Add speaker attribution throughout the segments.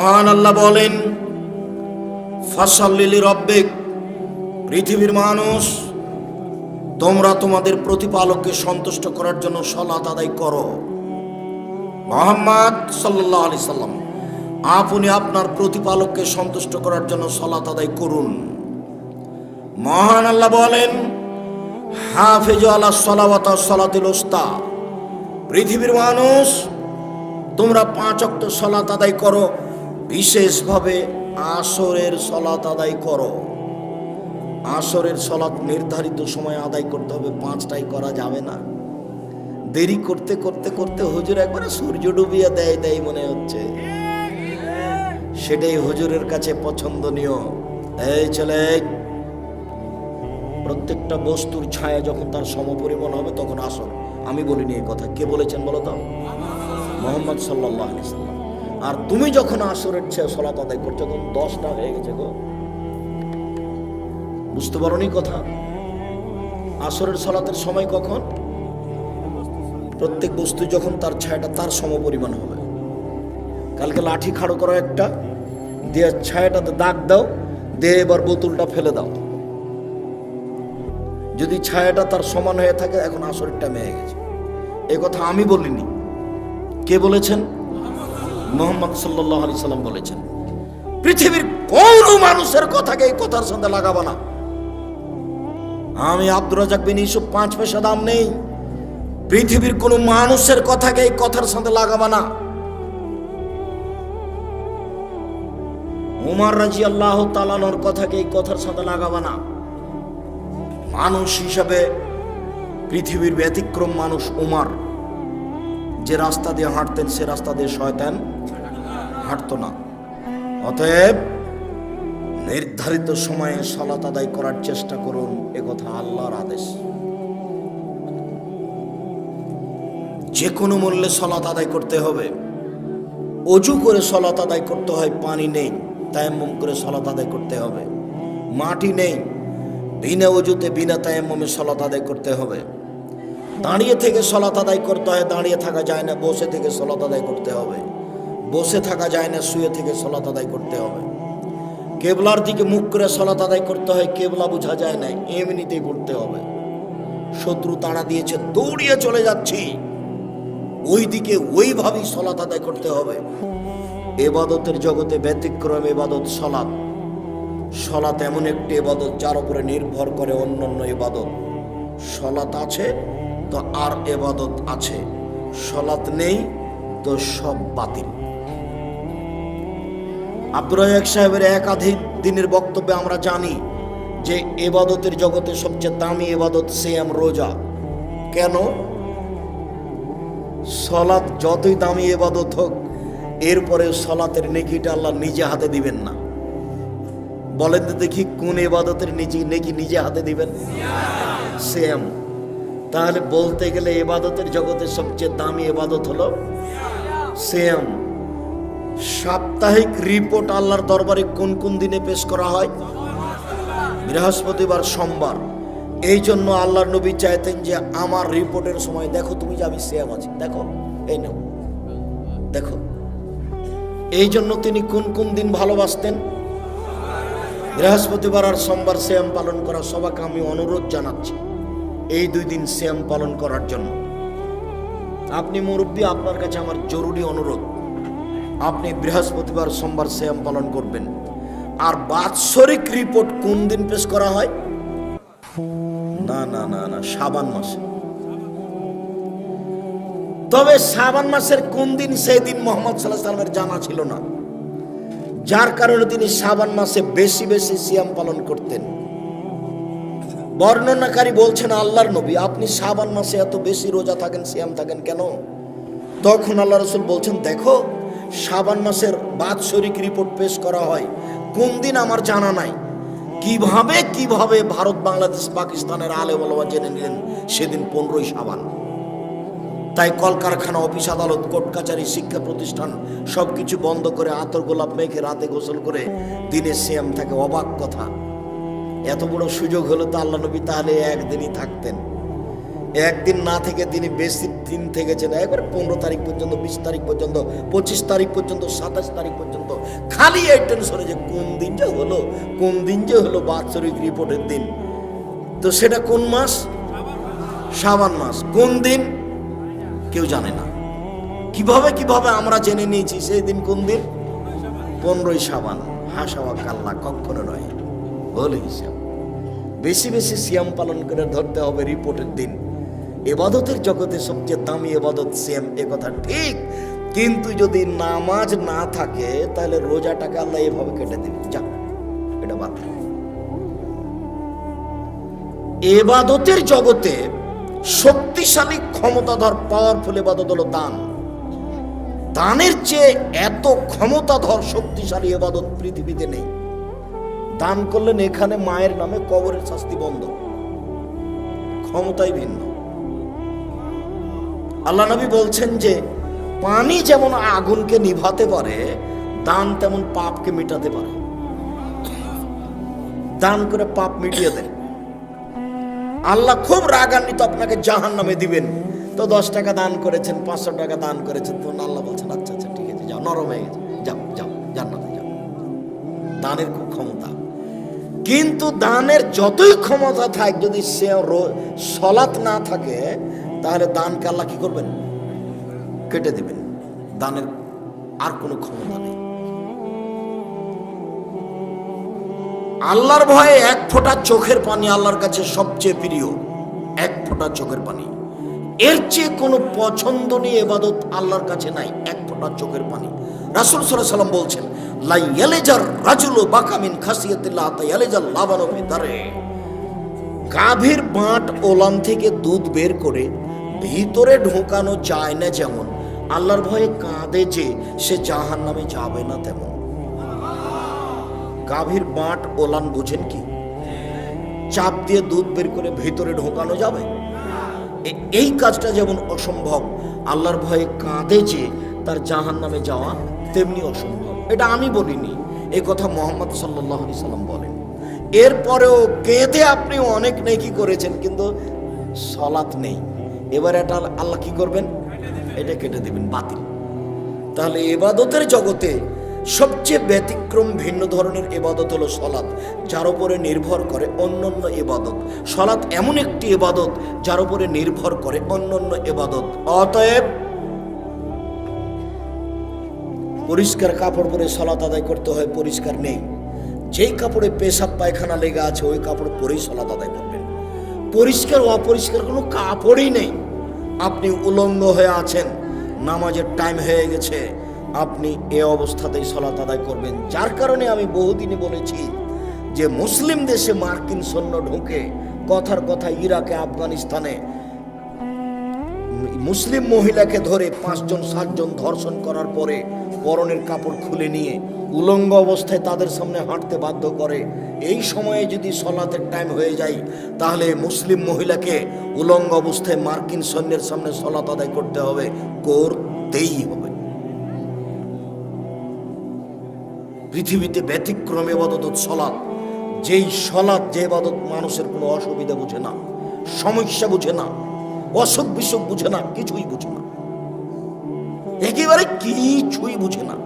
Speaker 1: মহান আল্লাহ বলেন, ফাসাল্লি লিরাব্বিক, পৃথিবীর মানুষ তোমরা তোমাদের প্রতিপালককে সন্তুষ্ট করার জন্য সালাত আদায় করো। মুহাম্মদ সাল্লাল্লাহু আলাইহি সাল্লাম, আপনি আপনার প্রতিপালককে সন্তুষ্ট করার জন্য সালাত আদায় করুন। মহান আল্লাহ বলেন, হাফিজু আলা সালাওয়াত ওয়াস সালাতিল উস্তা, পৃথিবীর মানুষ তোমরা 5 ওয়াক্ত সালাত আদায় করো, বিশেষভাবে আসরের সালাত আদায় করো। আসরের সালাত নির্ধারিত সময় আদায় করতে হবে, 5টায় করা যাবে না। দেরি করতে করতে করতে হুজুর একবারে সূর্য ডুবিয়ে দেয় মনে হচ্ছে, সেটাই হুজুরের কাছে পছন্দনীয়। এই ছেলে, প্রত্যেকটা বস্তুর ছায়া যখন তার সমপরিমাণ হবে তখন আসর। আমি বলিনি এই কথা, কে বলেছেন বলো তো? মুহাম্মদ সাল্লাল্লাহু আলাইহি সাল্লাম। আর তুমি যখন আসরের সালাত আদায় করছো তখন 10টা হয়ে গেছে গো, বুঝতে পারোনি কথা? আসরের সালাতের সময় কখন? প্রত্যেক বস্তু যখন তার ছায়াটা তার সমপরিমাণ হবে। কালকে লাঠি খাড়ো করো একটা, দিয়ে ছায়াটাতে দাগ দাও, দিয়ে এবার বোতলটা ফেলে দাও। যদি ছায়াটা তার সমান হয়ে থাকে, এখন আসরের টাইম হয়ে গেছে। এই কথা আমি বলিনি, কে বলেছেন? মুহাম্মদ সাল্লাল্লাহু আলাইহি সাল্লাম বলেছেন। পৃথিবীর কোন মানুষের কথাকে এই কথার সাথে লাগাবো না। আমি আব্দুর রাজ্জাক বিন ইউসুফ 5 পয়সা দাম নেই। পৃথিবীর কোন মানুষের কথাকে এই কথার সাথে লাগাবো না। উমর রাদিয়াল্লাহু তাআলা আনহুর কথাকে এই কথার সাথে লাগাবো না। মানুষ হিসাবে পৃথিবীর ব্যতিক্রম মানুষ উমর, যে রাস্তা দিয়ে হাঁটতেন সে রাস্তা দিয়ে শয়তান হাঁটতো না। অতএব নির্ধারিত সময়ে সালাত আদায় করার চেষ্টা করুন, এ কথা আল্লাহর আদেশ। যে কোনো মূল্যে সালাত আদায় করতে হবে। অজু করে সালাত আদায় করতে হয়, পানি নেই, তায়াম্মুম করে সালাত আদায় করতে হবে। মাটি নেই, বিনা অজুতে বিনা তায়াম্মুমে সালাত আদায় করতে হবে। দাঁড়িয়ে থেকে সালাত আদায় করতে হয়, দাঁড়িয়ে থাকা যায় না, বসে থেকে সালাত আদায় করতে হবে। বসে থাকা যায় না, শুয়ে থেকে সালাত আদায় করতে হবে। কেবলার দিকে মুখ করে সালাত আদায় করতে হয়, কেবলা বোঝা যায় না, এমনিতেই পড়তে হবে। শত্রু তাড়া দিয়েছে, দৌড়িয়ে চলে যাচ্ছি, ওই দিকে ওইভাবেই সালাত আদায় করতে হবে। ইবাদতের জগতে ব্যতিক্রম ইবাদত সালাত। সালাত এমন একটি ইবাদত যার উপরে নির্ভর করে অন্যান্য ইবাদত। সালাত আছে তো আর ইবাদত আছে, সালাত নেই তো সব বাতিল। আব্দুর রাজ্জাক সাহেবের একাধিক দিনের বক্তব্যে আমরা জানি যে ইবাদতের জগতে সবচেয়ে দামি ইবাদত সিয়াম, রোজা। কেন? সালাত যতই দামি ইবাদত হোক, এরপরে সালাতের নেকিটা আল্লাহ নিজে হাতে দিবেন না। বলেন তো দেখি, কোন ইবাদতের নেকি নিজে হাতে দিবেন? সিয়াম। তাহলে বলতে গেলে ইবাদতের জগতে সবচেয়ে দামি ইবাদত হলো সিয়াম। সাপ্তাহিক রিপোর্ট আল্লাহর দরবারে কোন কোন দিনে পেশ করা হয়? বৃহস্পতিবার, সোমবার। এই জন্য আল্লাহর নবী চাইতেন যে আমার রিপোর্টের সময় দেখো তুমি যে আমি সিয়াম আছি, দেখো, এই নাও দেখো। এই জন্য তিনি কোন কোন দিন ভালোবাসতেন? বৃহস্পতিবার আর সোমবার সিয়াম পালন করা। সবাইকে আমি অনুরোধ জানাচ্ছি এই 2 দিন সিয়াম পালন করার জন্য। আপনি মুরব্বী, আপনার কাছে আমার জরুরি অনুরোধ, আপনি বৃহস্পতিবার সোমবার সিয়াম পালন করবেন। আর বাৎসরিক রিপোর্ট কোন দিন পেশ করা হয়? না না না না, শাবান মাসে। তবে শাবান মাসের কোন দিন, সেই দিন মুহাম্মদ সাল্লাল্লাহু আলাইহি ওয়াসাল্লামের জানা ছিল না, যার কারণে তিনি শাবান মাসে বেশি বেশি সিয়াম পালন করতেন। বর্ণনাকারী বলছেন, আল্লাহর নবী আপনি শাবান মাসে এত বেশি রোজা থাকেন, সিয়াম থাকেন কেন? তখন আল্লাহ রাসূল বলছেন, দেখো শাবান মাসের বাৎসরিক রিপোর্ট পেশ করা হয়, কোন দিন আমার জানা নাই। কিভাবে ভারত, বাংলাদেশ, পাকিস্তানের আলেম ওলামা জেনে নিলেন সেদিন 15ই শাবান। তাই কলকারখানা, অফিস আদালত, কোর্ট কাচারি, শিক্ষা প্রতিষ্ঠান সবকিছু বন্ধ করে আতর গোলাপ মেখে রাতে গোসল করে দিনে সিয়াম থাকে। অবাক কথা, এত বড় সুযোগ হলো তো আল্লাহ নবী তাহলে একদিনই থাকতেন। একদিন না থেকে তিনি বেশি দিন থেকেছেন, একবার 15 তারিখ পর্যন্ত, 20 তারিখ পর্যন্ত, 25 তারিখ পর্যন্ত, 27 তারিখ পর্যন্ত খালি এই টেনশনে যে কোন দিন যে হলো বাৎসরিক রিপোর্টের দিন। তো সেটা কোন মাস? শাবান মাস। কোন দিন কেউ জানে না। কিভাবে আমরা জেনে নিয়েছি সেই দিন কোন দিন? 15ই শাবান। হাসাওয়া কাল্লা, কখনো নয়, ভুল হিসাব। বেশি বেশি সিয়াম পালন করে ধরতে হবে রিপোর্টের দিন। ইবাদতের জগতে সবচেয়ে দামি ইবাদত সিয়াম, এ কথা ঠিক, কিন্তু যদি নামাজ না থাকে তাহলে রোজাটাকে আল্লাহ এভাবে কেটে দেবে, যা এটা বাদ। ইবাদতের জগতে শক্তিশালী ক্ষমতাধর পাওয়ারফুল ইবাদত হলো দান। দানের চেয়ে এত ক্ষমতাধর শক্তিশালী ইবাদত পৃথিবীতে নেই। দান করলেন এখানে মায়ের নামে কবরের শাস্তি বন্ধ, ক্ষমতাই ভিন্ন। আল্লাহ নবী বলছেন যে পানি যেমন আগুনকে নিভাতে পারে, দান তেমন পাপকে মিটাতে পারে। দান করে পাপ মিটিয়ে দেন। আল্লাহ খুব রাগান্বিত, আপনাকে জাহান্নামে দিবেন। তো 10 টাকা দান করেছেন, 500 টাকা দান করেছেন, তো আল্লাহ বলছেন আচ্ছা আচ্ছা ঠিক আছে, যাও, নরম হয়ে গেছে, যাও যাও জান্নাতে যাও। দানের খুব ক্ষমতা। কিন্তু দানের যতই ক্ষমতা থাক, যদি সে সলাত না থাকে তাহলে দানকে আল্লাহ কি করবেন? কেটে দিবেন। দানের আর কোনো ক্ষমতা নেই। আল্লাহর ভয়ে এক ফোঁটা চোখের পানি আল্লাহর কাছে সবচেয়ে প্রিয়। এক ফোঁটা চোখের পানি, এর চেয়ে কোনো পছন্দনীয় ইবাদত আল্লাহর কাছে নাই। এক ফোঁটা চোখের পানি। রাসূল সাল্লাল্লাহু আলাইহি ওয়াসাল্লাম বলছেন, লা ইয়ালিজার রাজুলু বাকা মিন খাসিয়াতিল্লাহ তা ইয়ালিজাল লাবানু ফি দারে। গাভীর বাঁট ওলান থেকে দুধ বের করে ভিতরে ঢোকানো যায় না যেমন, আল্লাহর ভয়ে কাঁদে যে সে জাহান্নামে যাবে না তেমন। গাভীর বাঁট ওলান বুঝেন কি? চাপ দিয়ে দুধ বের করে ভিতরে ঢোকানো যাবে? এই কাজটা যেমন অসম্ভব, আল্লাহর ভয়ে কাঁদে যে তার জাহান্নামে যাওয়া তেমনি অসম্ভব। এটা আমি বলিনি, এই কথা মুহাম্মদ সাল্লাল্লাহু আলাইহি সাল্লাম বলেন। এরপরেও কেঁদে আপনি অনেক নেকি করেছেন, কিন্তু সালাত নেই। এবার এটা আল্লাহ কি করবেন? এটা কেটে দিবেন, বাতিল। তাহলে ইবাদতের জগতে সবচেয়ে ব্যতিক্রম ভিন্ন ধরনের ইবাদত হলো সালাত, যার উপরে নির্ভর করে অন্যান্য ইবাদত। সালাত এমন একটি ইবাদত যার উপরে নির্ভর করে অন্যান্য ইবাদত। অতএব পরিষ্কার কাপড় পরে সালাত আদায় করতে হয়, পরিষ্কার নেই, যেই কাপড়ে পেশাব পায়খানা লেগে আছে ওই কাপড় পরেই সালাত আদায় করবেন। পরিষ্কার অপরিষ্কার কোনো কাপড়ই নেই। আপনি উলঙ্গ হয়ে আছেন, নামাজের টাইম হয়ে গেছে, আপনি এ অবস্থাতেই সালাত আদায় করবেন। যার কারণে আমি বহুদিনই বলেছি যে মুসলিম দেশে মার্কিন সৈন্য ঢুকে, কথার কথা ইরাকে, আফগানিস্তানে মুসলিম মহিলাকে ধরে 5 জন 7 জন ধর্ষণ করার পরে পরনের কাপড় খুলে নিয়ে উলঙ্গ অবস্থায় তাদের সামনে হাঁটতে বাধ্য করে। এই সময়ে যদি সালাতের টাইম হয়ে যায়, তাহলে মুসলিম মহিলাকে উলঙ্গ অবস্থায় মার্কিন সৈন্যের সামনে সালাত আদায় করতে হবে, করতেই হবে। পৃথিবীতে ব্যতিক্রম ইবাদত সালাত। যেই সালাত, যে ইবাদত মানুষের কোনো অসুবিধা বুঝে না, সমস্যা বুঝে না, অসুখ বিসুখ বুঝে না, কিছুই বুঝে না, একেবারে কিছুই বুঝে না।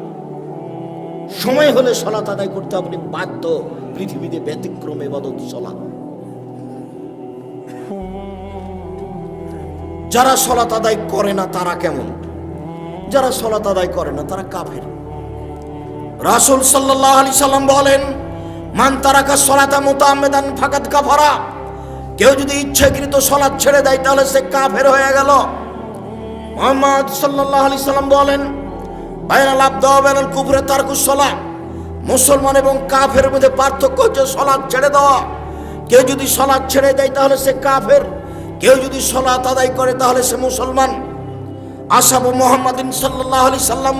Speaker 1: সময় হলে সালাত আদায় করতে আপনি বাধ্য। পৃথিবীতে ব্যতিক্রম ইবাদত সালাত। যারা সালাত আদায় করে না তারা কেমন? যারা সালাত আদায় করে না তারা কাফের। রাসূল সাল্লাল্লাহু আলাইহি সাল্লাম বলেন, মান তারাকা সালাতা মুতাআম্মিদান ফাকাদ কাফারা। কেউ যদি ইচ্ছাকৃত সালাত ছেড়ে দেয় তাহলে সে কাফের হয়ে গেল। মুহাম্মদ সাল্লাল্লাহু আলাইহি সাল্লাম বলেন, বাইনাল আবদি ওয়া বাইনাল কুফরি তারকুস সালাহ। মুসলমান এবং কাফের মধ্যে পার্থক্য হচ্ছে সালাত ছেড়ে দেওয়া। কেউ যদি সালাত ছেড়ে দেয় তাহলে সে কাফের, কেউ যদি সালাত আদায় করে তাহলে সে মুসলমান। আসহাবু মুহাম্মাদিন সাল্লাল্লাহু আলাইহি সাল্লাম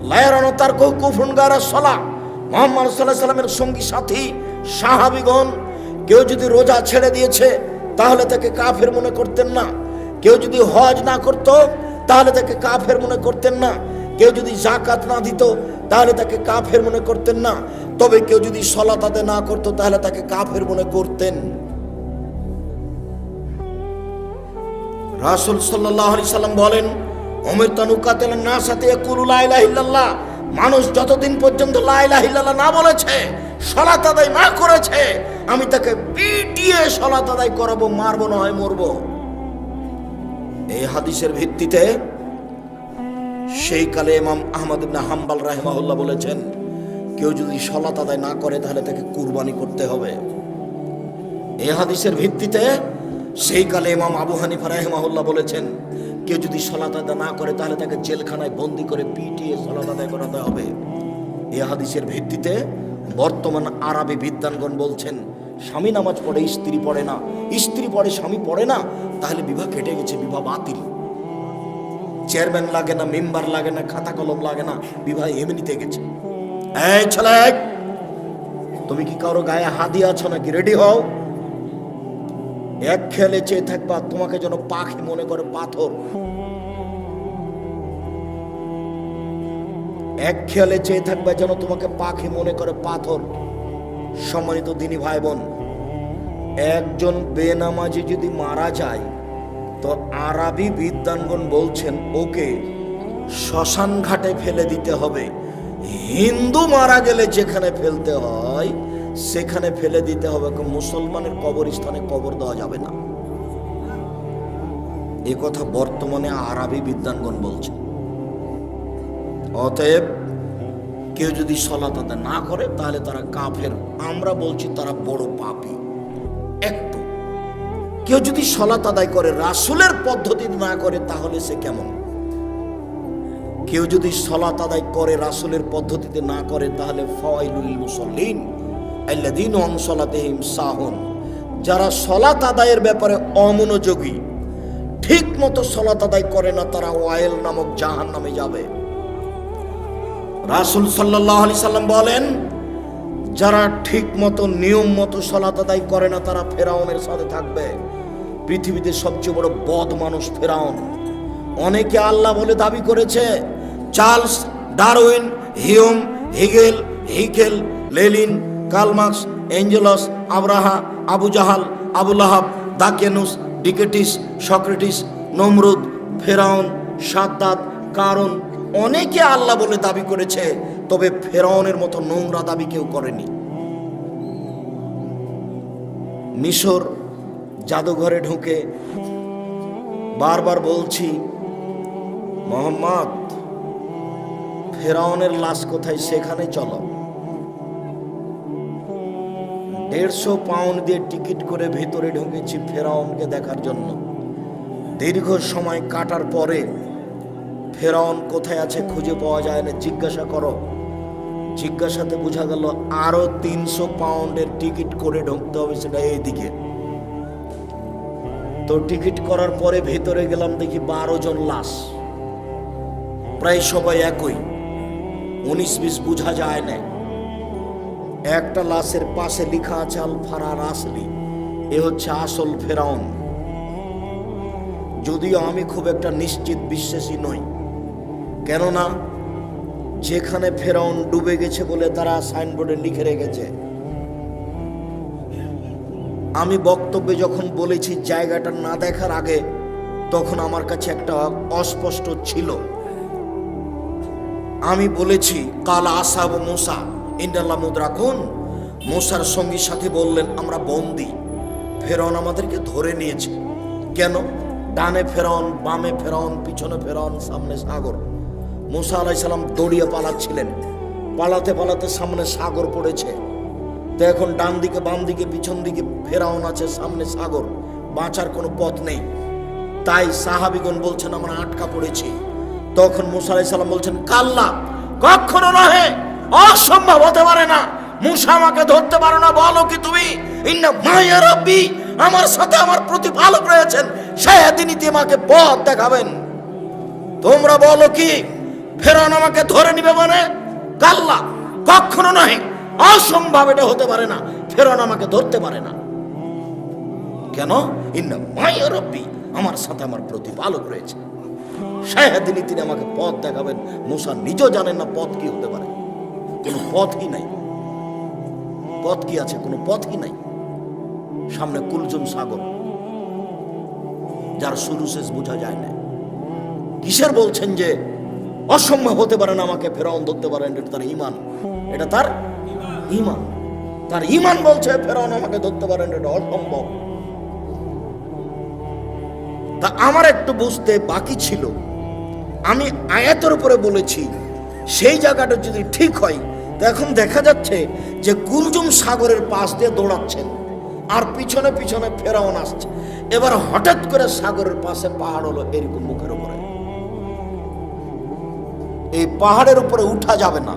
Speaker 1: লা ইয়ারাউনা তারকু কুফরুন গায়রা সালাহ। মুহাম্মদ সাল্লাল্লাহু আলাইহি সাল্লামের সঙ্গী সাথী সাহাবীগণ কেউ যদি রোজা ছেড়ে দিয়েছে তাহলে তাকে কাফের মনে করতেন না। কেউ যদি হজ না করত তাহলে তাকে কাফের মনে করতেন না। কেউ যদি যাকাত না দিত তাহলে তাকে কাফের মনে করতেন না। তবে কেউ যদি সালাত আদায় না করত তাহলে তাকে কাফের মনে করতেন। রাসূল সাল্লাল্লাহু আলাইহি সাল্লাম বলেন, উমিরতু আন উকাতিলান নাস হাত্তা ইয়াকুলু লা ইলাহা ইল্লাল্লাহ। মানুষ যতদিন পর্যন্ত লা ইলাহা ইল্লাল্লাহ না বলেছে, সালাত আদায় না করেছে, আমি তাকে পিটিয়ে সালাত আদায় করাবো, মারবো না হয় মরবো। এই হাদিসের ভিত্তিতে সেই কালে ইমাম আহমদ ইবনে হাম্বল রাহিমাহুল্লাহ বলেছেন, কেউ যদি সালাত আদায় না করে তাহলে তাকে কুরবানি করতে হবে। এই হাদিসের ভিত্তিতে সেই কালে ইমাম আবু হানিফা রাহিমাহুল্লাহ বলেছেন, কেউ যদি সালাত আদায় না করে তাহলে তাকে জেলখানায় বন্দি করে পিটিয়ে সালাত আদায় করাতে হবে। এই হাদিসের ভিত্তিতে বর্তমান আরবি বিদ্বানগণ বলছেন, স্বামী নামাজ পড়ে স্ত্রী পড়ে না, স্ত্রী পড়ে স্বামী পড়ে না, তাহলে বিবাহ কেটে গেছে, বিবাহ বাতিল। চেয়ারম্যান লাগে না, মেম্বার লাগে না, খাতা কলম লাগে না, বিবাহ এমনিতে গেছে। এই ছেলে, তুমি কি কারো গায়ে হাত দিয়ে আছো নাকি? রেডি হও। এক খেলে চেয়ে থাকবা, তোমাকে যেন পাখি মনে করে পাথর। এক খেয়ালে চেয়ে থাকবে যেন তোমাকে পাখি মনে করে পাথর। সম্মানিত দিনী ভাই বোন, একজন বেনামাজি যদি মারা যায় তো আরবি বিদ্বানগণ বলছেন ওকে শ্মশান ঘাটে ফেলে দিতে হবে। হিন্দু মারা গেলে যেখানে ফেলতে হয় সেখানে ফেলে দিতে হবে, মুসলমানের কবরস্থানে কবর দেওয়া যাবে না। এ কথা বর্তমানে আরবি বিদ্বানগণ বলছেন। অতএব কেউ যদি সালাত আদায় না করে তাহলে তারা কাফের। আমরা বলছি তারা বড় পাপী। একটু কেউ যদি সালাত আদায় করে রাসূলের পদ্ধতি না করে তাহলে সে কেমন? কেউ যদি সালাত আদায় করে রাসূলের পদ্ধতিতে না করে তাহলে ফাওয়াইলুল লিল মুসাল্লিন আল্লাযীনা আন সালাতিহিম সাহুন। যারা সালাত আদায়ের ব্যাপারে অমনোযোগী, ঠিক মতো সালাত আদায় করে না, তারা ওয়াইল নামক জাহান্নামে যাবে। রাসূল সাল্লাল্লাহু আলাইহি সাল্লাম বলেন, যারা ঠিক মতো নিয়ম মতো সালাত আদায় করে না তারা ফেরাউনের সাথে থাকবে। পৃথিবীতে সবচেয়ে বড় বদ মানুষ ফেরাউন। অনেকে আল্লাহ বলে দাবি করেছে। Charles Darwin, Hume, Hegel, Haeckel, Lenin, Karl Marx, Engels, Abraha, Abu Jahl, Abu Lahab, দাকিয়ানুস, ডিকেটিস, সক্রেটিস, নমরুদ, ফেরাউন, সাদ্দাত, কারুন, অনেকে আল্লাহ বলে দাবি করেছে, তবে ফেরাউনের মতো নোংরা দাবি কেউ করেনি। মিশর জাদুঘরে ঢুকে বারবার বলছি, মোহাম্মদ, ফেরাউনের লাশ কোথায় সেখানে চলো। 150 পাউন্ড দিয়ে টিকিট করে ভেতরে ঢুকেছি ফেরাউনকে দেখার জন্য। দীর্ঘ সময় কাটার পরে ফেরাউন কোথায় আছে খুঁজে পাওয়া যায় না। জিজ্ঞাসা করো, জিজ্ঞাসাতে বোঝা গেল আরো 300 পাউন্ডের টিকিট করে ঢুকতে হবে, সেটা এইদিকে। তো টিকিট করার পরে ভেতরে গেলাম, দেখি 12 জন লাশ, প্রায় সবাই একই, 19-20 বোঝা যায় না। একটা লাশের পাশে লেখা আছে আল ফারার আসলি, এ হচ্ছে আসল ফেরাউন। যদিও আমি খুব একটা নিশ্চিত বিশ্বাসী নই, কেননা যেখানে ফেরাউন ডুবে গেছে বলে তারা সাইনবোর্ডে লিখে রেখেছে। আমি বক্তব্যে যখন বলেছি জায়গাটা না দেখার আগে, তখন আমার কাছে একটা অস্পষ্ট ছিল। আমি বলেছি কালা আসহাবু মুসা ইন্নাল্লাহ মুদরাকুন, মুসার সঙ্গী সাথী বললেন আমরা বন্দী, ফেরাউন আমাদেরকে ধরে নিয়েছে। কেন? ডানে ফেরাউন, বামে ফেরাউন, পিছনে ফেরাউন, সামনে সাগর। মুসা আলাইহিস সালাম দৌড়িয়ে পালাচ্ছিলেন, পালাতে পালাতে সামনে সাগর পড়েছে। তো এখন ডান দিকে বাম দিকে পিছন দিকে ফেরাউন আছে, সামনে সাগর, বাঁচার কোনো পথ নেই। তাই সাহাবীগণ বলছেন আমরা আটকা পড়েছি। তখন মুসা আলাইহিস সালাম বলছেন কাল্লা, কখনো নহে, অসম্ভব হতে পারে না, মুসা আমাকে ধরতে পারো না। বলো কি তুমি? ইন্না মাইয়া রাব্বি, আমার সাথে আমার প্রতিপালক রয়েছেন, সেদিনই তিনি আমাকে পথ দেখাবেন। তোমরা বলো কি ফেরাউন আমাকে ধরে নিবে? মানে কাল্লা, কখনো নহে, অসম্ভব, এটা হতে পারে না, ফেরাউন আমাকে ধরতে পারে না। কেন? ইন্না মাইয়া রাব্বি, আমার সাথে আমার প্রতিপালক রয়েছে, সেদিনই তিনি আমাকে পথ দেখাবেন। মুসা নিজেও জানেন না পথ কি হতে পারে, কোনো পথই নাই। পথ কি আছে? কোনো পথই নাই। সামনে কুলজুম সাগর। যার শুরু শেষ বোঝা যায় না। কিসের বলছেন যে অসম্ভব হতে পারে না আমাকে ফেরাউন ধরতে পারেন? এটা তার ঈমান, এটা তার ঈমান। তার ঈমান বলছে ফেরাউন আমাকে ধরতে পারেন, এটা অসম্ভব। তা আমার একটু বুঝতে বাকি ছিল। আমি আয়াতের উপরে বলেছি, সেই জায়গাটা যদি ঠিক হয়, তো এখন দেখা যাচ্ছে যে কুলজুম সাগরের পাশ দিয়ে দৌড়াচ্ছেন আর পিছনে পিছনে ফেরাউন আসছে। এবার হঠাৎ করে সাগরের পাশে পাহাড় হলো এরকম মুখের উপরে, এই পাহাড়ের উপরে উঠা যাবে না।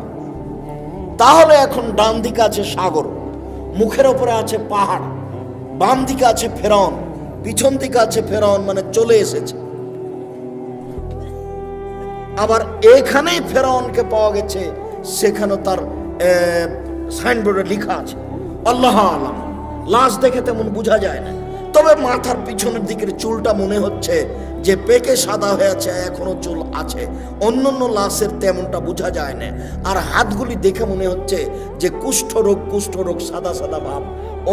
Speaker 1: তাহলে এখন ডান দিকে আছে সাগর, মুখের উপরে আছে পাহাড়, বাম দিকে আছে ফেরাউন, পিছন দিকে আছে ফেরাউন, মানে চলে এসেছে। আবার এখানেই ফেরাউনকে পাওয়া গেছে, সেখানে তার সাইনবোর্ডে লেখা আছে আল্লাহ আলাম। লাশ দেখে তেমন বোঝা যায় না, তবে মাথার পিছনের দিকের চুলটা মনে হচ্ছে যে পেকে সাদা হয়ে আছে, এখনো চুল আছে। অন্যান্য লাশের তেমনটা বোঝা যায় না। আর হাতগুলি দেখে মনে হচ্ছে যে কুষ্ঠরোগ সাদা সাদা ভাব।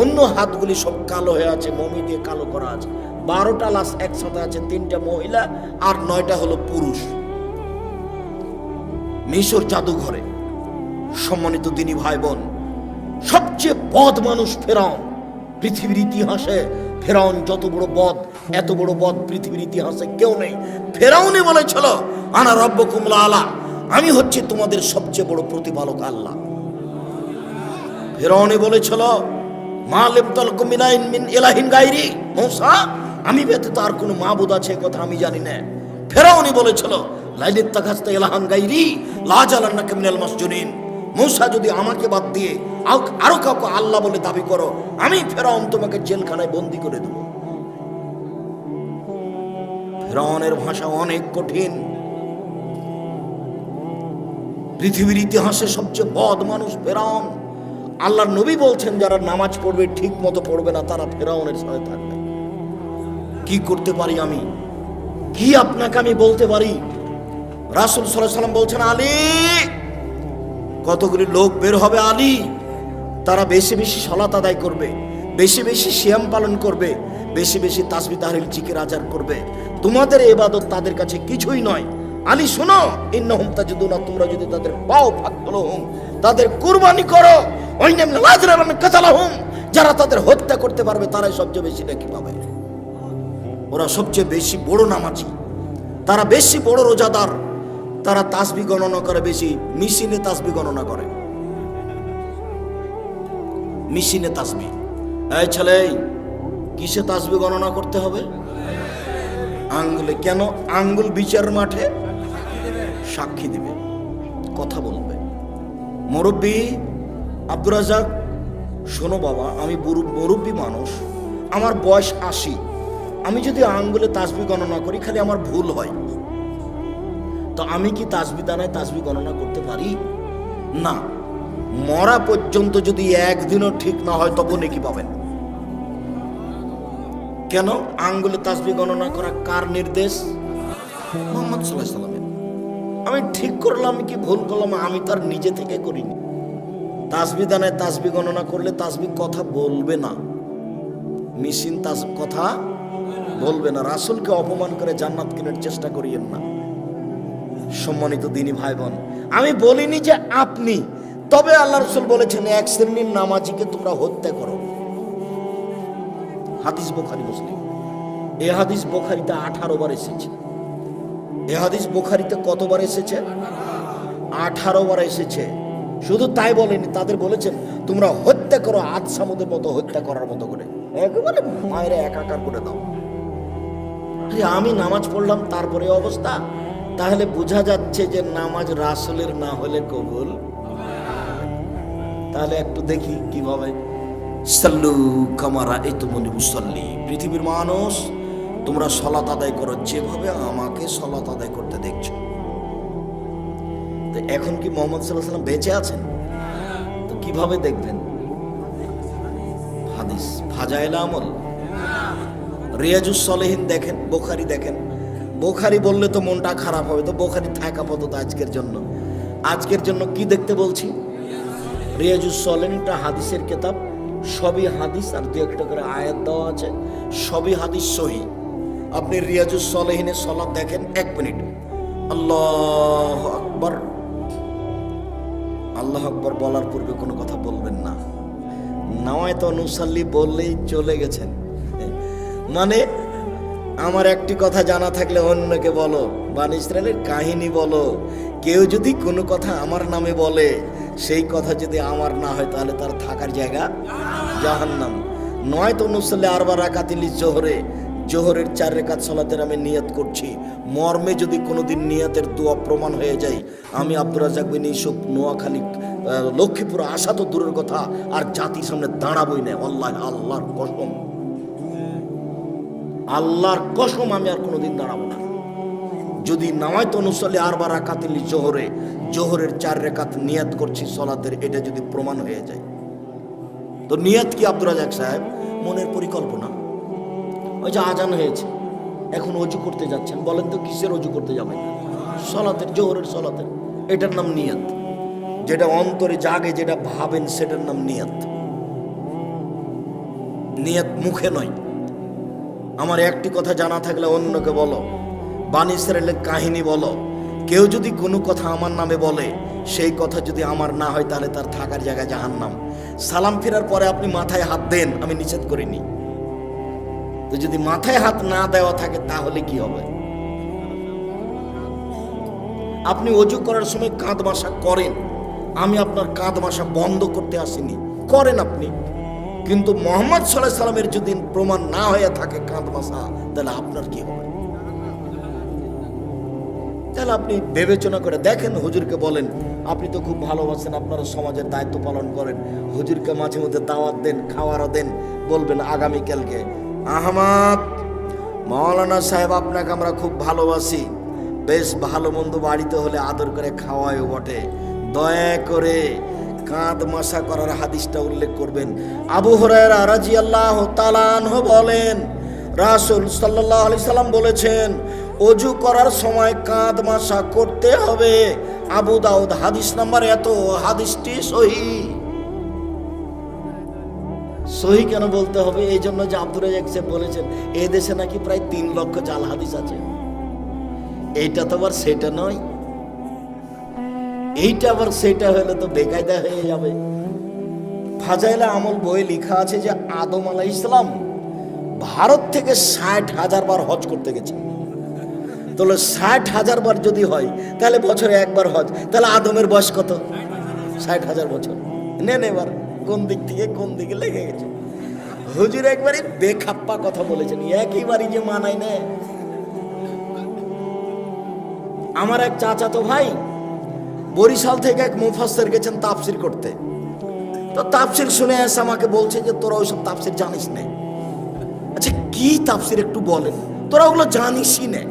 Speaker 1: অন্য হাতগুলি সব কালো হয়ে আছে, মমি দিয়ে কালো করা আছে। 12টা লাশ একসাথে আছে, 3টা মহিলা আর 9টা হলো পুরুষ। মিশর জাদুঘরে। সম্মানিত দিনী ভাই বোন, সবচেয়ে বদ মানুষ ফেরাউন। পৃথিবীর ইতিহাসে ফেরাউন যত বড় বদ, এত বড় বদ পৃথিবীর ইতিহাসে কেউ নেই। ফেরাউনে বলেছিল আনা রব্বুকুম আলা, আমি হচ্ছে তোমাদের সবচেয়ে বড় প্রতিপালক আল্লাহ। ফেরাউনে বলেছিল মা লিবতালকুম মিন ইলাহিন গায়রি, মূসা আমি ব্যতীত আর কোনো মাবুদ আছে কথা আমি জানি না। ফেরাউনে বলেছিল লাইলিত্তাখাজতা ইলাহান গায়রি লা জালান্নাকা মিনাল মাসজুনিন, মূসা যদি আমাকে বাদ দিয়ে আরো কাউকে আল্লাহ বলে দাবি করো, আমি ফেরাউন তোমাকে জেলখানায় বন্দী করে দেব। ফেরাউনের ভাষা অনেক কঠিন। পৃথিবীর ইতিহাসে সবচেয়ে বদ মানুষ ফেরাউন। আল্লাহর নবী বলছেন যারা নামাজ পড়বে ঠিক মতো পড়বে না, তারা ফেরাউনের সাথে থাকবে। কি করতে পারি আমি, কি আপনাকে আমি বলতে পারি? রাসূল সাল্লাল্লাহু আলাইহি ওয়াসাল্লাম বলছেন আলী, কতগুলি লোক বের হবে আলী, তারা বেশি বেশি সালাত আদায় করবে, বেশি বেশি সিয়াম পালন করবে, বেশি বেশি তাসবিহ তাহলিল জিকির আজার করবে। তোমাদের ইবাদত তাদের কাছে কিছুই নয়। আলী শোনো, ইন্নাহুম তাজিদুনা, তোমরা যদি তাদের পাও ফাকতুলহুম, তাদের কুরবানি করো। ওয়াইনাম লাযরা মান কাতালাহুম, যারা তাদের হত্যা করতে পারবে তারাই সবচেয়ে বেশি নেকি পাবে। ওরা সবচেয়ে বেশি বড় নামাজি, তারা বেশি বড় রোজাদার, তারা তাসবিহ গণনা করে বেশি, মেশিনে তাসবিহ গণনা করে, মেশিনে তাসবিহ। এই ছেলে, কিসে তাসবিহ গণনা করতে হবে? আঙ্গুলে। কেন? আঙ্গুল বিচার মাঠে সাক্ষী দিবে, কথা বলবে। মুরব্বী আব্দুর রাজ্জাক, শোনো বাবা, আমি মুরব্বী মানুষ, আমার বয়স 80, আমি যদি আঙ্গুলে তাসবিহ গণনা করি খালি আমার ভুল হয়, তো আমি কি তাসবিহ দানায় তাসবিহ গণনা করতে পারি? না। মরা পর্যন্ত যদি একদিনও ঠিক না হয় তবু নেকি পাবেন। কেন? আঙ্গুলে তাসবিহ গণনা করা কার নির্দেশ? মুহাম্মদ সাল্লাল্লাহু আলাইহি ওয়াসাল্লামের। আমি ঠিক করলাম কি ভুল করলাম আমি তার নিজে থেকে করিনি। তাসবিহ দানায় তাসবিহ গণনা করলে তাসবিহ কথা বলবে না, মেশিন কথা বলবে না। রাসূলকে অপমান করে জান্নাত কেনার চেষ্টা করিয়েন না। সম্মানিত দিনী ভাই বোন, আমি বলিনি যে আপনি, তবে আল্লাহ রাসূল বলেছেন এক শ্রেণীর নামাজিকে তোমরা হত্যা করো। হাদিস বুখারী মুসলিম। এই হাদিস বুখারীতে 18 বার এসেছে। এই হাদিস বুখারীতে কতবার এসেছে? 18 বার এসেছে। শুধু তাই বলেনি, তাদের বলেছেন তোমরা হত্যা করো, আদ সামুদের মতো হত্যা করার মতো করে, একেবারে মায়ের একাকার করে দাও। আমি নামাজ পড়লাম তারপরে অবস্থা, তাহলে বোঝা যাচ্ছে যে নামাজ রাসূলের না হলে কবুল। তাহলে একটু দেখি কিভাবে। সাল্লু কামা রাআইতুমুনি উসাল্লি, পৃথিবীর মানুষ তোমরা সালাত আদায় করো যেভাবে আমাকে সালাত আদায় করতে দেখছো। তো এখন কি মুহাম্মদ সাল্লাল্লাহু আলাইহি ওয়াসাল্লাম বেঁচে আছেন? তো কিভাবে দেখবেন? হাদিস, ফাজাইল আমল, রিয়াজুস সালেহিন দেখেন, বুখারী দেখেন। বুখারী বললে তো মনটা খারাপ হবে, তো বুখারী থাক আপাতত আজকের জন্য। আজকের জন্য কি দেখতে বলছি? রিয়াজুস সালেহিন একটা হাদিসের কিতাব, সবই হাদিস আর দু একটা করে আয়াত দেওয়া আছে, সবই হাদিস সহিহ। আপনি রিয়াজুস সলেহিনের সালাত দেখেন, 1 মিনিট, আল্লাহু আকবার, আল্লাহু আকবার বলার পূর্বে কোনো কথা বলবেন না। নাওয়াইতু নুসাল্লি বললেই চলে গেছেন। মানে আমার একটি কথা জানা থাকলে অন্যকে বলো, বনী ইসরাইলের কাহিনী বলো। কেউ যদি কোনো কথা আমার নামে বলে, সেই কথা যদি আমার না হয়, তাহলে তার থাকার জায়গা জাহান্নাম। নয়তো নুসাল্লি আরবা রাকাতিল জোহরে, জোহরের 4 রাকাত সালাতের আমি নিয়ত করছি, মর্মে যদি কোনোদিন নিয়তের দোয়া প্রমাণ হয়ে যায়, আমি আব্দুর রাজ্জাক বিন ইউসুফ নোয়াখালী লক্ষ্মীপুর আসা তো দূরের কথা, আর জাতির সামনে দাঁড়াবই না। আল্লাহ, আল্লাহর কসম, আল্লাহর কসম, আমি আর কোনোদিন দাঁড়াবো না। যদি নামায়তু নুসাল্লি আরবা রাকাতিল জোহরে, জোহরের 4 রাকাত নিয়ত করছি সালাতের, এটা যদি প্রমাণ হয়ে যায়, তো নিয়ত কি আব্দুর রাজ্জাক সাহেব? মনের পরিকল্পনা। ওই যে আজান হয়েছে, এখন অজু করতে যাচ্ছেন, বলেন তো কিসের অজু করতে যাবেন? সালাতের, জোহরের সালাতের। এটার নাম নিয়ত। যেটা অন্তরে জাগে, যেটা ভাবেন, সেটার নাম নিয়ত। নিয়ত মুখে নয়। আমার একটি কথা জানা থাকলে অন্যকে বলো, বনী ইসরাইলের কাহিনী বলো। কেউ যদি কোনো কথা আমার নামে বলে, সেই কথা যদি আমার না হয়, তাহলে তার থাকার জায়গা জাহান্নাম। সালাম ফেরার পরে আপনি মাথায় হাত দেন, আমি নিষেধ করিনি। তো যদি মাথায় হাত না দেওয়া থাকে, তাহলে কি হবে? আপনি অজু করার সময় কাঁধ মাসা করেন, আমি আপনার কাঁধ মাসা বন্ধ করতে আসিনি, করেন আপনি। কিন্তু মুহাম্মদ সাল্লাল্লাহু আলাইহি সাল্লামের যদি প্রমাণ না হয়ে থাকে কাঁধ মাসা, তাহলে আপনার কি হবে? তাহলে আপনি বিবেচনা করে দেখেন, হুজুরকে বলেন, আপনি তো খুব ভালোবাসেন, আপনারা সমাজের দায়িত্ব পালন করেন, হুজুরকে মাঝে মধ্যে দাওয়াত দেন, খাওয়ারও দেন। বলবেন আগামীকালকে, আহমদ মাওলানা সাহেব, আপনাকে আমরা খুব ভালোবাসি, বেশ ভালো মন্দ বাড়িতে হলে আদর করে খাওয়ায় বটে, দয়া করে কাঁধ মাসা করার হাদিসটা উল্লেখ করবেন। আবু হুরায়রা রাদিয়াল্লাহু তাআলা আনহু বলেন, রাসূল সাল্লাল্লাহু আলাইহি সাল্লাম বলেছেন, অজু করার সময় কাঁধ মাসা করতে হবে। আবু দাউদ, হাদিস নাম্বার এত, হাদিসটি সহিহ। সহিহ কেন বলতে হবে? এই জন্য যে আব্দুর রাজ্জাক সাহেব বলেছেন, এই দেশে নাকি প্রায় 3 লক্ষ জাল হাদিস আছে। এইটা তো আবার সেটা নয়, এইটা আবার সেটা হলে তো বেকায়দা হয়ে যাবে। ফাজাইলে আমল বইয়ে লেখা আছে যে আদম আলাইহিস সালাম ভারত থেকে 60,000 বার হজ করতে গেছেন। তাহলে 60,000 বার যদি হয়, তাহলে বছরে একবার হজ, তাহলে আদমের বয়স কত? 60,000 বছর। নেন এবার কোন দিক থেকে কোন দিকে লেগে গেছে। হুজুর একবারই বেখাপ্পা কথা বলেছেন, একইবারই যে মানায় না। আমার এক চাচাতো ভাই বরিশাল থেকে এক মুফাসসির গেছেন তাফসির করতে। তো তাফসির শুনে এসে আমাকে বলছে যে তোরা ওইসব তাফসির জানিস না। আচ্ছা কি তাফসির একটু বলেন, তোরা ওগুলো জানিসই না,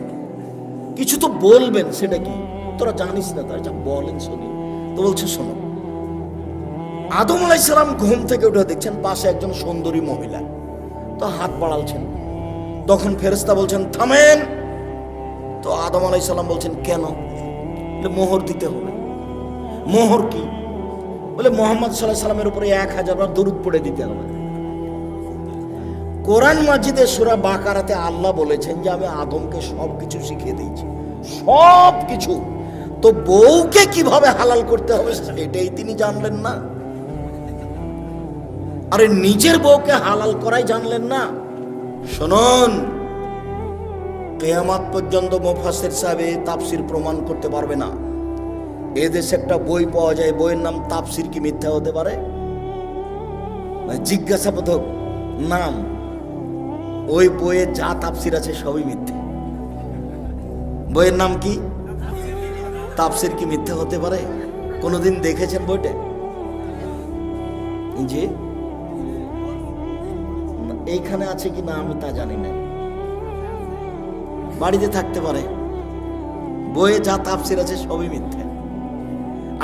Speaker 1: কিছু তো বলবেন, সেটা কি তোরা জানিস না? তার যা বলেন শুনি। তো বলছে শোনো, আদম আলাইহিস সালাম ঘুম থেকে উঠে দেখছেন পাশে একজন সুন্দরী মহিলা, তো হাত বাড়ালছেন। তখন ফেরেশতা বলছেন থামেন। তো আদম আলাইহিস সালাম বলছেন কেন? মোহর দিতে হবে। মোহর কি? বলে মুহাম্মদ সাল্লাল্লাহু আলাইহি সাল্লামের উপরে 1000 বার দরুদ পড়ে দিতে হবে। কোরআন মাজিদে সূরা বাকারাতে আল্লাহ বলেছেন যে আমি আদমকে সবকিছু শিখিয়ে দিয়েছি, সবকিছু। তো বউকে কিভাবে হালাল করতে হবে সেটাই তিনি জানলেন না? আরে নিজের বউকে হালাল করাই জানলেন না? শুনুন, কিয়ামত পর্যন্ত মুফাসসির সাহেব তাফসীর প্রমাণ করতে পারবে না। এদেশে একটা বই পাওয়া যায়, বইয়ের নাম তাফসীর কি মিথ্যা হতে পারে? জিজ্ঞাসাবোধক নাম। ওই বইয়ে যা তাফসীর আছে সবই মিথ্যে। বইয়ের নাম কি? তাফসীর কি মিথ্যা হতে পারে? কোনোদিন দেখেছেন বইটা? জি, এইখানে আছে কি না আমি তা জানি না, বাড়িতে থাকতে পারে। বইয়ে যা তাফসীর আছে সবই মিথ্যে।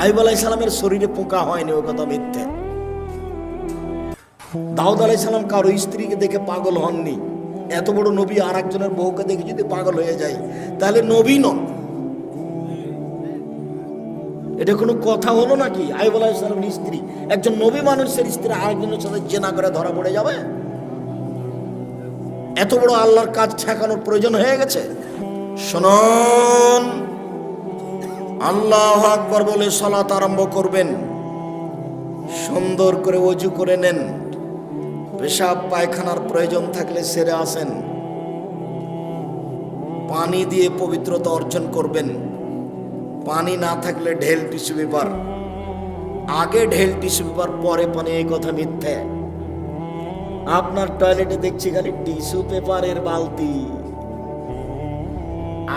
Speaker 1: আইয়ুব আলাইহিস সালামের শরীরে পোকা হয়নি, ওই কথা মিথ্যে। দাউদ আলাইহিস সালাম কারো স্ত্রীকে দেখে পাগল হননি। এত বড় নবী আর একজনের বউকে দেখে যদি পাগল হয়ে যায়, তাহলে নবী নন। এটা কোনো কথা হলো নাকি? আইয়ুব আলাইহিস সালামের স্ত্রী, একজন নবী মানুষের স্ত্রী আরেকজনের সাথে জেনা করে ধরা পড়ে যাবে? এত বড় আল্লাহর কাজ ঠেকানোর প্রয়োজন হয়ে গেছে? শুনুন, আল্লাহু আকবার বলে সালাত আরম্ভ করবেন। সুন্দর করে ওযু করে নেন। পেশাব পায়খানার প্রয়োজন থাকলে সেরে আসেন। পানি দিয়ে পবিত্রতা অর্জন করবেন। পানি না থাকলে ঢেল টিস্যু পেপার। আগে ঢেল টিস্যু পেপার, পরে পানি, এই কথা মিথ্যে। আপনার টয়লেটে দেখছি খালি টিস্যু পেপারের বালতি।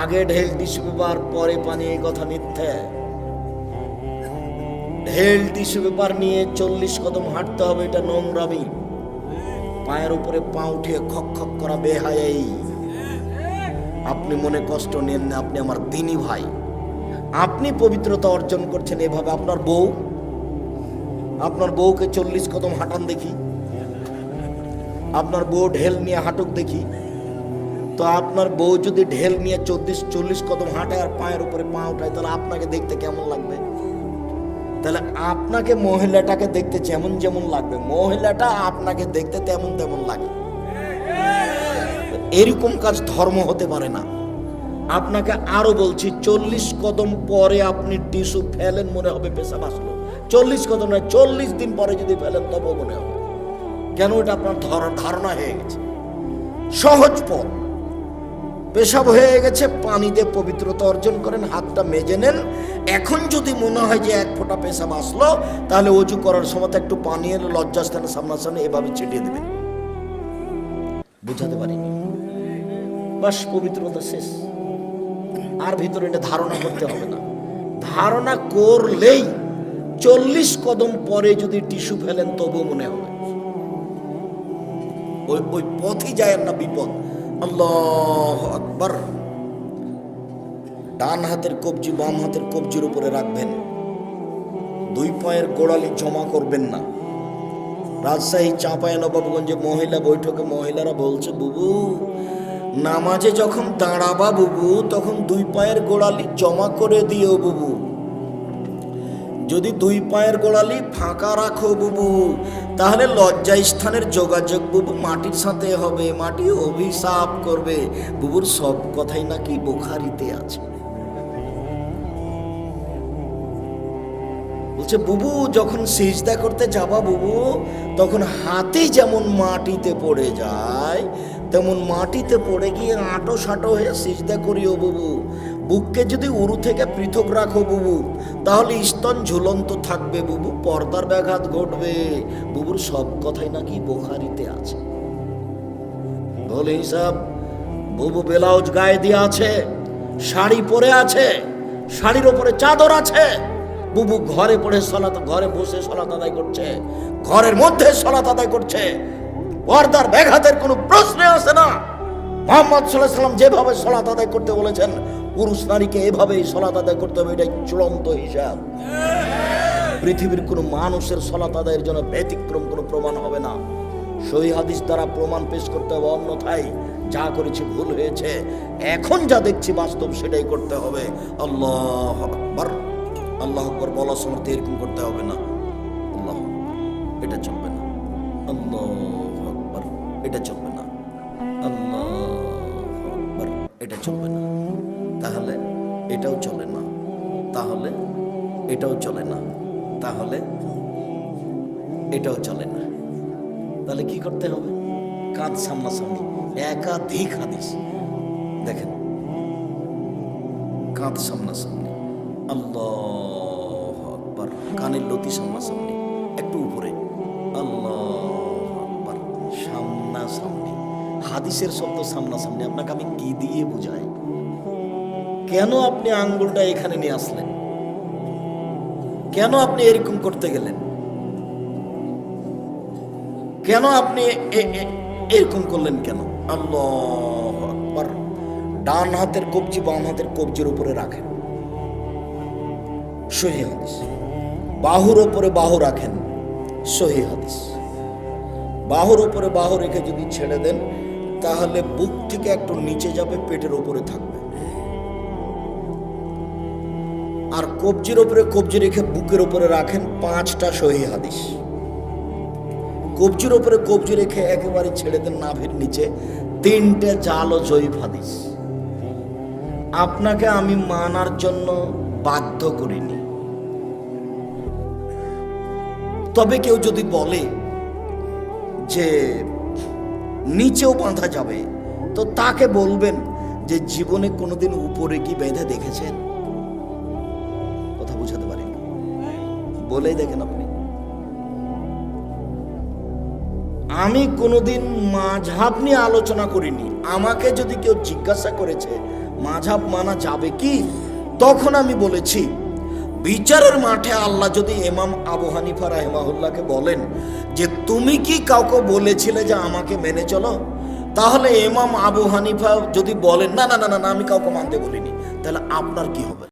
Speaker 1: আগে ঢেল টিস্যু পেপার, পরে পানি, এই কথা মিথ্যে। ঢেল টিস্যু পেপার নিয়ে 40 কদম হাঁটতে হবে, এটা নোংরামি। পায়ের উপরে পা উঠিয়ে খক খক করা বেহায়াই। আপনি মনে কষ্ট নেন না, আপনি আমার দিনী ভাই। আপনি পবিত্রতা অর্জন করছেন এভাবে। আপনার বউকে 40 কদম হাঁটান দেখি। আপনার বউ ঢেল নিয়ে হাঁটুক দেখি। তো আপনার বউ যদি ঢেল নিয়ে 40 কদম হাঁটায় আর পায়ের উপরে পা উঠায়, তাহলে আপনাকে দেখতে কেমন লাগবে? তাহলে আপনাকে, মহিলাটাকে দেখতে যেমন যেমন লাগবে, মহিলাটা আপনাকে দেখতে তেমন তেমন লাগে। এরকম কাজ ধর্ম হতে পারে না। আপনাকে আরো বলছি, 40 কদম পরে আপনি টিস্যু ফেলেন, মনে হবে পেশাব আসলো। 40 কদম নয়, 40 দিন পরে যদি ফেলেন তবুও মনে হবে। কেন? এটা আপনার ধারণা হয়ে গেছে। সহজ পথ। পেশাব হয়ে গেছে, পানি দিয়ে পবিত্রতা অর্জন করেন, হাতটা মেজে নেন। এখন যদি মনে হয় যে এক ফোঁটা পেশাব আসলো, তাহলে ওযু করার সময় একটু পানি এনে লজ্জাস্থানের সামনাসামনি এভাবে ছিটিয়ে দেবেন। বুঝাতে পারিনি? বাস, পবিত্রতা শেষ। আর ভিতরে এটা ধারণা করতে হবে না। ধারণা করলেই 40 কদম পরে যদি টিস্যু ফেলেন তবুও মনে হবে। ওই পথই যায় না, বিপদ। আল্লাহু আকবার। ডান হাতের কবজি বাম হাতের কবজির উপরে রাখবেন। 2 পায়ের গোড়ালি জমা করবেন না। রাজশাহী চাঁপাইনবাবগঞ্জে মহিলা বৈঠকে মহিলারা বলছে, বুবু নামাজে যখন দাঁড়াবা বুবু, তখন 2 পায়ের গোড়ালি জমা করে দিও বুবু। যদি 2 পায়ের গোড়ালি ফাঁকা রাখো বুবু, তাহলে লজ্জা স্থানের যোগাযোগ বুবু মাটির সাথে হবে, মাটি অভিশাপ করবে। বুবুর সব কথাই নাকি বুখারীতে আছে। বলছে বুবু যখন সিজদা করতে যাবা বুবু, তখন হাতে যেমন মাটিতে পড়ে যায়, তেমন মাটিতে পড়ে গিয়ে আঁটো সাঁটো হয়ে সিজদা করিও বুবু। বুককে যদি উরু থেকে পৃথক রাখো বুবু, তাহলে স্তন ঝুলন্ত থাকবে বুবু, পর্দার ব্যাঘাত ঘটবে। বুবুর সব কথাই নাকি বুখারীতে আছে। বলে হিসাব, বুবু ব্লাউজ গায়ে দিয়ে আছে, শাড়ি পরে আছে, শাড়ির ওপরে চাদর আছে। বুবু ঘরে ঘরে বসে সালাত আদায় করছে, ঘরের মধ্যে সালাত আদায় করছে। পর্দার ব্যাঘাতের কোনো প্রশ্ন আসে না। মুহাম্মদ সাল্লাল্লাহু আলাইহি ওয়াসাল্লাম যেভাবে সালাত আদায় করতে বলেছেন, পুরুষ নারীকে এভাবেই সালাত আদায় করতে হবে। এটাই চূড়ান্ত হিসাব। পৃথিবীর কোনো মানুষের সালাত আদায়ের জন্য ব্যতিক্রম কোনো প্রমাণ হবে না। সহিহ হাদিস দ্বারা প্রমাণ পেশ করতে হবে, অন্যথায় যা করেছি ভুল হয়েছে। এখন যা দেখছি বাস্তব সেটাই করতে হবে। আল্লাহু আকবার। আল্লাহু আকবার বলার সময় এরকম করতে হবে না। আল্লাহ, এটা চলবে না। আল্লাহু আকবার, এটা চলবে না। আল্লাহু আকবার, এটা চলবে না। তাহলে এটাও চলে না, তাহলে এটাও চলে না, তাহলে এটাও চলে না। তাহলে কি করতে হবে? কাঁধ সামনাসামনি, একাধিক হাদিস দেখেন, কাঁধ সামনাসামনি, আল্লাহু আকবার, কানের লতি সামনাসামনি, একটু উপরে, আল্লাহু আকবার, সামনাসামনি। হাদিসের শব্দ সামনাসামনি। আপনাকে আমি কি দিয়ে বুঝাই? কেন আপনি আঙ্গুলটা এখানে নিয়ে আসলেন? কেন আপনি এরকম করতে গেলেন? কেন আপনি এরকম করলেন কেন? আল্লাহু আকবার। ডান হাতের কবজি বাম হাতের কবজির উপরে রাখেন, সহিহ হাদিস। বাহুর উপরে বাহু রাখেন, সহিহ হাদিস। বাহুর উপরে বাহু রেখে যদি ছেড়ে দেন, তাহলে বুক থেকে একটু নিচে যাবে, পেটের উপরে থাকবে। আর কবজির উপরে কবজি রেখে বুকের উপরে রাখেন, 5টা সহিহ হাদিস। কবজির উপরে কবজি রেখে একেবারে ছেড়ে দেন নাভির নিচে, তিনটে জাল ও জয়ীফ হাদিস। আপনাকে আমি মানার জন্য বাধ্য করিনি। তবে কেউ যদি বলে যে নিচেও বাঁধা যাবে, তো তাকে বলবেন যে জীবনে কোনোদিন উপরে কি বেঁধে দেখেছেন? কথা বুঝাতে পারেন? বলেই দেখেন আপনি। আমি কোনোদিন মাযহাব নিয়ে আলোচনা করিনি। আমাকে যদি কেউ জিজ্ঞাসা করেছে মাযহাব মানা যাবে কি, তখন আমি বলেছি বিচারের মাঠে আল্লাহ যদি ইমাম আবু হানিফা রাহিমাহুল্লাহকে বলেন যে তুমি কি কাউকে বলেছিলে যে আমাকে মেনে চলো, তাহলে ইমাম আবু হানিফা যদি বলেন না না না না আমি কাউকে মানতে বলিনি, তাহলে আপনার কি হবে?